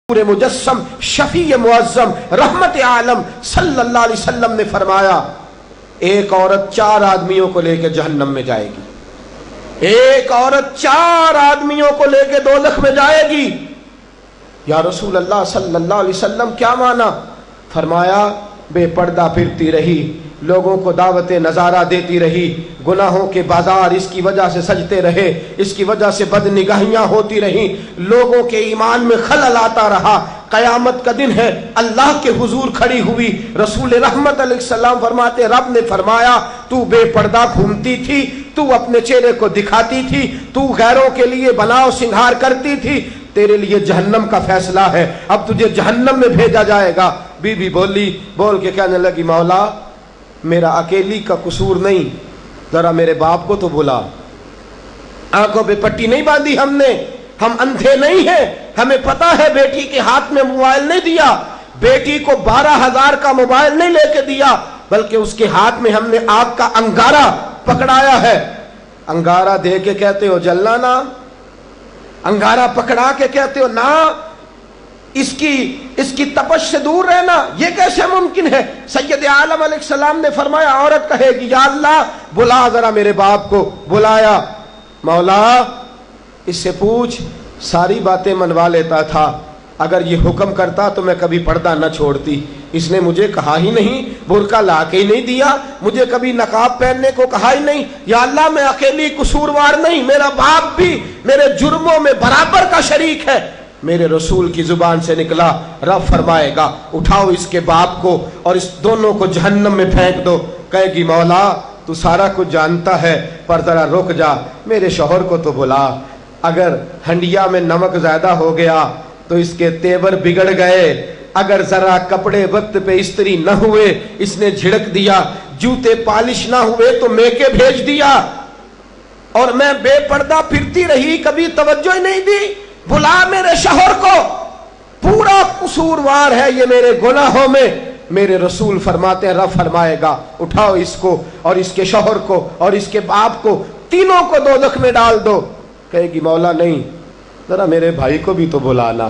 نور مجسم شفیع معظم رحمت عالم صلی اللہ علیہ وسلم نے فرمایا ایک عورت 4 آدمیوں کو لے کے جہنم میں جائے گی، ایک عورت 4 آدمیوں کو لے کے دوزخ میں جائے گی۔ یا رسول اللہ صلی اللہ علیہ وسلم کیا مانا؟ فرمایا بے پردہ پھرتی رہی، لوگوں کو دعوت نظارہ دیتی رہی، گناہوں کے بازار اس کی وجہ سے سجتے رہے، اس کی وجہ سے بد نگاہیاں ہوتی رہیں، لوگوں کے ایمان میں خلل آتا رہا۔ قیامت کا دن ہے، اللہ کے حضور کھڑی ہوئی، رسول رحمت علیہ السلام فرماتے رب نے فرمایا تو بے پردہ گھومتی تھی، تو اپنے چہرے کو دکھاتی تھی، تو غیروں کے لیے بناؤ سنگھار کرتی تھی، تیرے لیے جہنم کا فیصلہ ہے، اب تجھے جہنم میں بھیجا جائے گا۔ بی بی بول کے کہنے لگی مولا میرا اکیلی کا قصور نہیں، ذرا میرے باپ کو تو بلا، آنکھوں پہ پٹی نہیں باندھی ہم نے، ہم اندھے نہیں ہیں، ہمیں پتا ہے بیٹی کے ہاتھ میں موبائل نہیں دیا، بیٹی کو 12,000 کا موبائل نہیں لے کے دیا، بلکہ اس کے ہاتھ میں ہم نے آگ کا انگارہ پکڑایا ہے۔ انگارہ دے کے کہتے ہو جلنا نا، انگارہ پکڑا کے کہتے ہو نا اس کی تپش سے دور رہنا، یہ کیسے ممکن ہے؟ سید عالم علیہ السلام نے فرمایا عورت کہے گی یا اللہ بلا ذرا میرے باپ کو، بلایا، مولا اس سے پوچھ، ساری باتیں منوا لیتا تھا، اگر یہ حکم کرتا تو میں کبھی پردہ نہ چھوڑتی، اس نے مجھے کہا ہی نہیں، برقع لا کے ہی نہیں دیا، مجھے کبھی نقاب پہننے کو کہا ہی نہیں، یا اللہ میں اکیلی قصوروار نہیں، میرا باپ بھی میرے جرموں میں برابر کا شریک ہے۔ میرے رسول کی زبان سے نکلا، رب فرمائے گا اٹھاؤ اس کے باپ کو اور اس دونوں کو جہنم میں پھینک دو۔ کہے گی مولا تو سارا کچھ جانتا ہے پر ذرا رک جا، میرے شوہر کو تو بلا، اگر ہنڈیا میں نمک زیادہ ہو گیا تو اس کے تیور بگڑ گئے، اگر ذرا کپڑے وقت پہ استری نہ ہوئے اس نے جھڑک دیا، جوتے پالش نہ ہوئے تو میکے بھیج دیا، اور میں بے پردہ پھرتی رہی، کبھی توجہ ہی نہیں دی، بلا میرے شوہر کو، پورا قصوروار ہے یہ میرے گناہوں میں۔ میرے رسول فرماتے ہیں رب فرمائے گا اٹھاؤ اس کو اور اس کے شوہر کو اور اس کے باپ کو، تینوں کو دوزخ میں ڈال دو۔ کہے گی مولا نہیں، ذرا میرے بھائی کو بھی تو بلانا،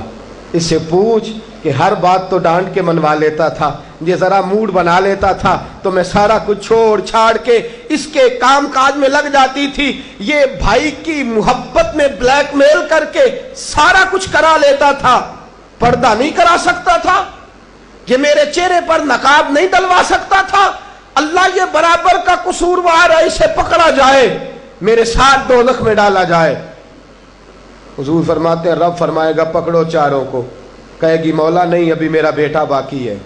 اس سے پوچھ کہ ہر بات تو ڈانٹ کے منوا لیتا تھا، یہ ذرا موڈ بنا لیتا تھا تو میں سارا کچھ چھوڑ چھاڑ کے اس کے کام کاج میں لگ جاتی تھی، یہ بھائی کی محبت میں بلیک میل کر کے سارا کچھ کرا لیتا تھا، پردہ نہیں کرا سکتا تھا، یہ میرے چہرے پر نقاب نہیں ڈلوا سکتا تھا، اللہ یہ برابر کا قصوروار ہے، اسے پکڑا جائے، میرے ساتھ دوزخ میں ڈالا جائے۔ حضور فرماتے ہیں رب فرمائے گا پکڑو چاروں کو۔ کہے گی مولا نہیں، ابھی میرا بیٹا باقی ہے،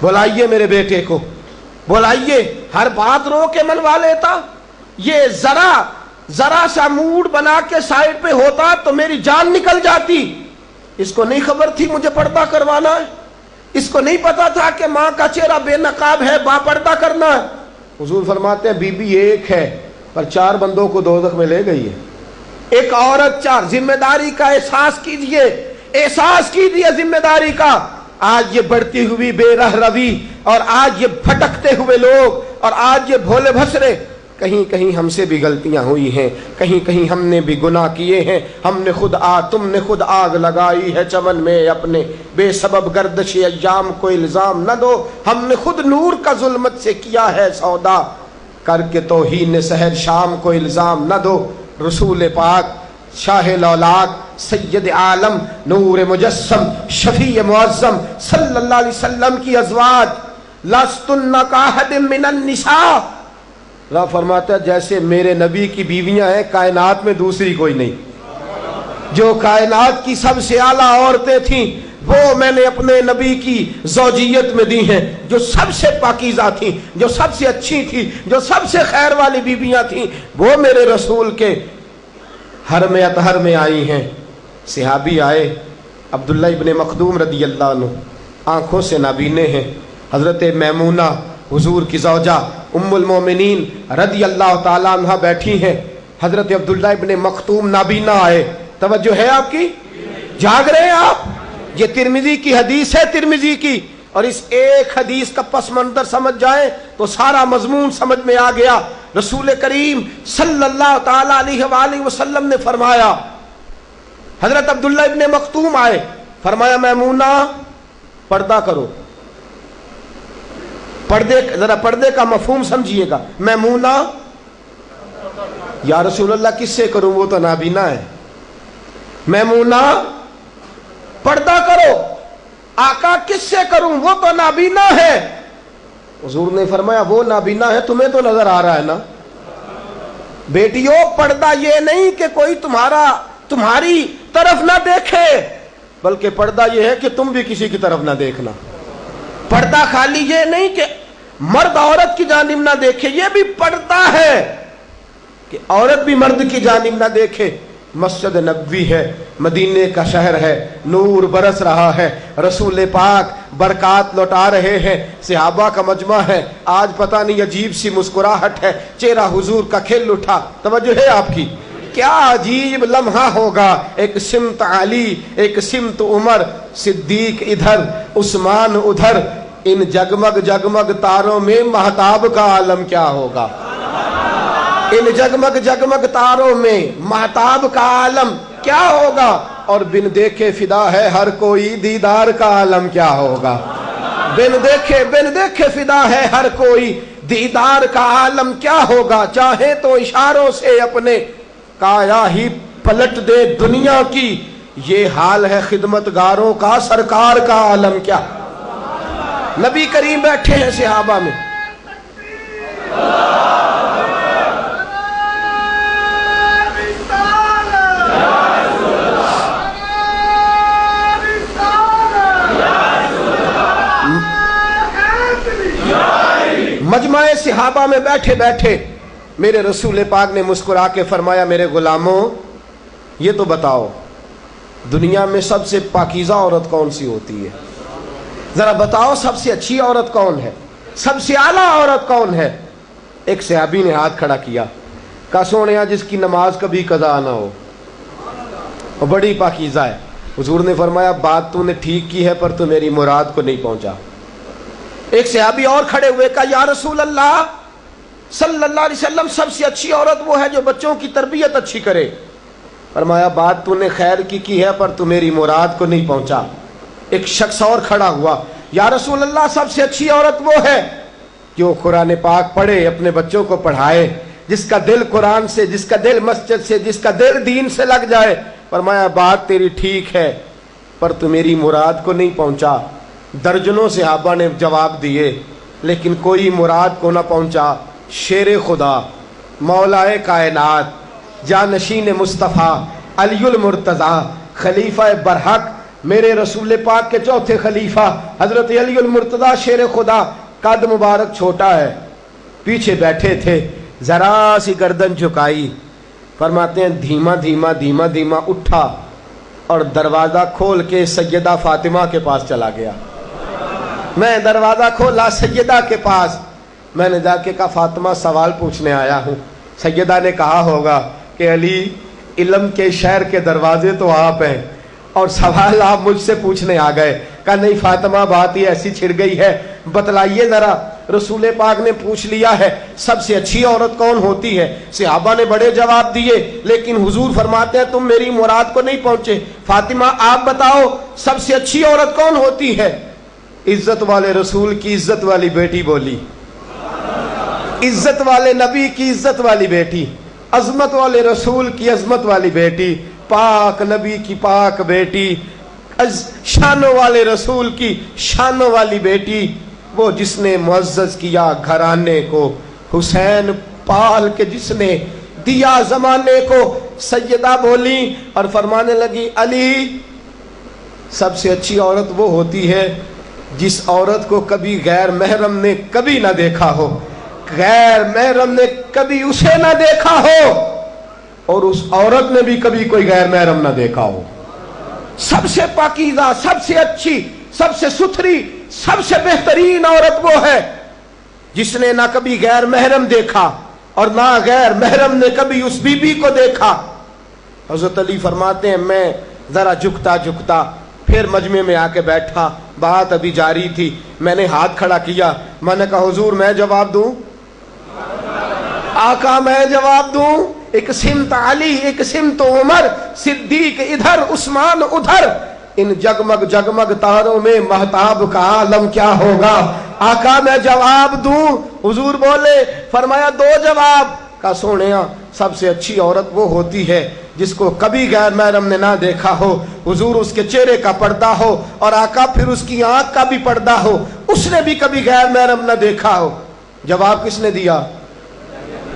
بلائیے میرے بیٹے کو، بلائیے، ہر بات رو کے منوا لیتا، یہ ذرا سا موڈ بنا کے سائڈ پہ ہوتا تو میری جان نکل جاتی۔ اس کو نہیں خبر تھی مجھے پردہ کروانا ہے، اس کو نہیں پتا تھا کہ ماں کا چہرہ بے نقاب ہے، با پردہ کرنا ہے۔ حضور فرماتے ہیں بی بی ایک ہے پر 4 بندوں کو دوزخ میں لے گئی ہے، ایک عورت 4۔ ذمہ داری کا احساس کیجئے، احساس کیجئے ذمہ داری کا۔ آج یہ بڑھتی ہوئی بے رہ روی اور آج یہ بھٹکتے ہوئے لوگ اور آج یہ بھولے بھسرے، کہیں کہیں ہم سے بھی غلطیاں ہوئی ہیں، کہیں کہیں ہم نے بھی گناہ کیے ہیں، تم نے خود آگ لگائی ہے چمن میں اپنے، بے سبب گردش ایام کو الزام نہ دو، ہم نے خود نور کا ظلمت سے کیا ہے سودا، کر کے توہین سحر شام کو الزام نہ دو۔ رسول پاک شاہ الاولاق سید عالم نور مجسم شفیع معظم صلی اللہ علیہ وسلم کی ازواج لستن کاحد من النساء، رب فرماتا ہے جیسے میرے نبی کی بیویاں ہیں کائنات میں دوسری کوئی نہیں، جو کائنات کی سب سے اعلیٰ عورتیں تھیں وہ میں نے اپنے نبی کی زوجیت میں دی ہیں، جو سب سے پاکیزہ تھیں، جو سب سے اچھی تھیں، جو سب سے خیر والی بیویاں تھیں، وہ میرے رسول کے حرم اطہر میں آئی ہیں۔ صحابی آئے، عبداللہ ابن مخدوم رضی اللہ عنہ، آنکھوں سے نابینے ہیں، حضرت میمونہ حضور کی زوجہ ام المومنین رضی اللہ تعالیٰ عنہ بیٹھی ہیں، حضرت عبداللہ ابن مخدوم نابینا آئے۔ توجہ ہے آپ کی؟ جاگ رہے ہیں آپ؟ یہ ترمذی کی حدیث ہے، ترمذی کی، اور اس ایک حدیث کا پس منظر سمجھ جائیں تو سارا مضمون سمجھ میں آ گیا۔ رسول کریم صلی اللہ تعالی علیہ وآلہ وسلم نے فرمایا، حضرت عبداللہ ابن مختوم آئے، फरमाया मैमूना पर्दा करो। पर्दे, जरा पर्दे का मफहूम समझिएगा। मैमूना, या रसूल अल्लाह किससे करूं, वो तो नाबीना है। मैमूना पर्दा करो। आका किससे करूं, वो तो नाबीना है। हुजूर ने फरमाया वो नाबीना है, तुम्हें तो नजर आ रहा है ना। बेटियों, पर्दा ये नहीं कि कोई तुम्हारी तरफ ना देखे, बल्कि पर्दा ये है कि तुम भी किसी की तरफ ना देखना। पर्दा खाली ये नहीं कि मर्द औरत की जानिब ना देखे, ये भी पर्दा है कि औरत भी मर्द की जानिब ना देखे। मस्जिद नबवी है, मदीने का शहर है, नूर बरस रहा है, रसूल पाक बरकात लौटा रहे हैं, सहाबा का मजमा है। आज पता नहीं अजीब सी मुस्कुराहट है, चेहरा हुजूर का खिल उठा। तवज्जो है आपकी? क्या अजीब लम्हा होगा। एक सिमत अली, एक सिमत उमर, सिद्दीक इधर, उस्मान उधर। इन जगमग जगमग तारों में महताब का आलम क्या होगा। इन जगमग जगमग तारों में महताब का आलम क्या होगा। और बिन देखे फिदा है हर कोई, दीदार का आलम क्या होगा। बिन देखे फिदा है हर कोई, दीदार का आलम क्या होगा। चाहे तो इशारों से अपने काया ही पलट दे दुनिया की, ये हाल है खिदमतगारों का, सरकार का आलम क्या। नबी करीम बैठे हैं सहाबा में, मजमाए सहाबा में बैठे बैठे मेरे रसूल पाक ने मुस्कुरा के फरमाया, मेरे गुलामों ये तो बताओ दुनिया में सबसे पाकीज़ा औरत कौन सी होती है। जरा बताओ सबसे अच्छी औरत कौन है, सबसे आला औरत कौन है। एक सहाबी ने हाथ खड़ा किया, कहा सोनिया जिसकी नमाज कभी कज़ा ना हो, और बड़ी पाकीज़ा है। हुजूर ने फरमाया बात तूने ठीक की है, पर तू मेरी मुराद को नहीं पहुंचा। एक सहाबी और खड़े हुए, कहा या रसूल अल्लाह सल्लल्लाहु अलैहि वसल्लम सबसे अच्छी औरत वो है जो बच्चों की तरबियत अच्छी करे। फरमाया बात तूने खैर की है, पर तू मेरी मुराद को नहीं पहुंचा। एक शख्स और खड़ा हुआ, या रसूल अल्लाह सबसे अच्छी औरत वो है जो कुरान पाक पढ़े, अपने बच्चों को पढ़ाए, जिसका दिल कुरान से, जिसका दिल मस्जिद से, जिसका दिल दीन से लग जाए। फरमाया बात तेरी ठीक है, पर तू मेरी मुराद को नहीं पहुंचा। दर्जनों सहाबा ने जवाब दिए, लेकिन कोई मुराद को ना पहुंचा। शेर खुदा, मौलाए कायनात, जानशीन मुस्तफ़ा, अलीउल मुर्तज़ा, खलीफा बरहक, मेरे रसूल पाक के चौथे खलीफा हजरत अलीउल मुर्तज़ा शेर खुदा, कद मुबारक छोटा है, पीछे बैठे थे, जरा सी गर्दन झुकाई। फरमाते हैं धीमा धीमा धीमा धीमा उठा और दरवाज़ा खोल के सैयदा फातिमा के पास चला गया। मैं दरवाज़ा खोला सैयदा के पास, मैंने जाके कहा फातिमा सवाल पूछने आया हूँ। सैयदा ने कहा होगा कि अली इल्म के शहर के दरवाजे तो आप हैं और सवाल आप मुझसे पूछने आ गए। कहा नहीं फातिमा बात ही ऐसी छिड़ गई है, बतलाइए ज़रा। रसूल पाक ने पूछ लिया है सबसे अच्छी औरत कौन होती है। सहाबा ने बड़े जवाब दिए, लेकिन हुजूर फरमाते हैं तुम मेरी मुराद को नहीं पहुंचे। फातिमा आप बताओ सबसे अच्छी औरत कौन होती है। इज्जत वाले रसूल की इज्जत वाली बेटी बोली, इज्जत वाले नबी की इज्जत वाली बेटी, अजमत वाले रसूल की अजमत वाली बेटी, पाक नबी की पाक बेटी, शानों वाले रसूल की शानों वाली बेटी, वो जिसने मुअज़्ज़ज़ किया घराने को, हुसैन पाल के जिसने दिया जमाने को। सैयदा बोली और फरमाने लगी अली सबसे अच्छी औरत वो होती है जिस औरत को कभी गैर महरम ने कभी ना देखा हो, गैर महरम ने कभी उसे ना देखा हो, और उस औरत ने भी कभी कोई गैर महरम ना देखा हो। सबसे पाकीज़ा, सबसे अच्छी, सबसे सुथरी, सबसे बेहतरीन औरत वो है जिसने ना कभी गैर महरम देखा और ना गैर महरम ने कभी उस बीबी को देखा। हज़रत अली फरमाते हैं मैं जरा झुकता झुकता फिर मजमे में आके बैठा, बात अभी जारी थी, मैंने हाथ खड़ा किया, मैंने कहा हुजूर मैं जवाब दूं, आका मैं जवाब दूं। एक सिमत अली, एक सिमत उमर, सिद्दीक इधर, उस्मान उधर, इन जगमग जगमग तारों में महताब का आलम क्या होगा। आका मैं जवाब दूं, हुजूर बोले, फरमाया दो जवाब। का सोनिया सबसे अच्छी औरत वो होती है जिसको कभी गैर महरम ने ना देखा हो, हुजूर उसके चेहरे का पर्दा हो, और आका फिर उसकी आंख का भी पर्दा हो, उसने भी कभी गैर महरम ना देखा हो। जवाब किसने दिया?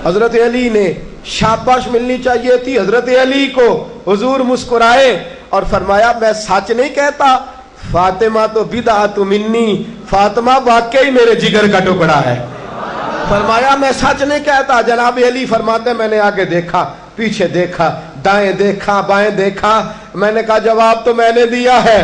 हजरत अली ने। शाबाश मिलनी चाहिए थी हजरत अली को। हुजूर मुस्कुराए और फरमाया मैं सच नहीं कहता, फातिमा तो बिदअत मिन्नी, फातिमा वाकई मेरे जिगर का टुकड़ा है। फरमाया मैं सच नहीं कहता। जनाब अली फरमाते मैंने आगे देखा, पीछे देखा, दाएं देखा, बाएं देखा, मैंने कहा जवाब तो मैंने दिया है,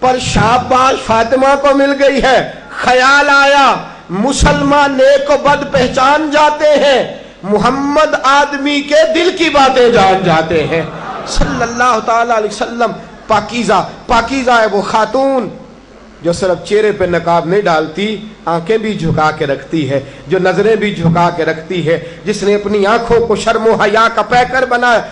पर शाबाश फातिमा को मिल गई है। ख्याल आया मुसलमान नेक व बद पहचान जाते हैं, मुहम्मद आदमी के दिल की बातें जान जाते हैं सल्लल्लाहु ताला अलैहि वसल्लम। पाकीज़ा, पाकीज़ा है वो खातून जो सिर्फ चेहरे पे नकाब नहीं डालती, आंखें भी झुका के रखती है, जो नजरें भी झुका के रखती है, जिसने अपनी आंखों को शर्म हया का पैकर बनाया।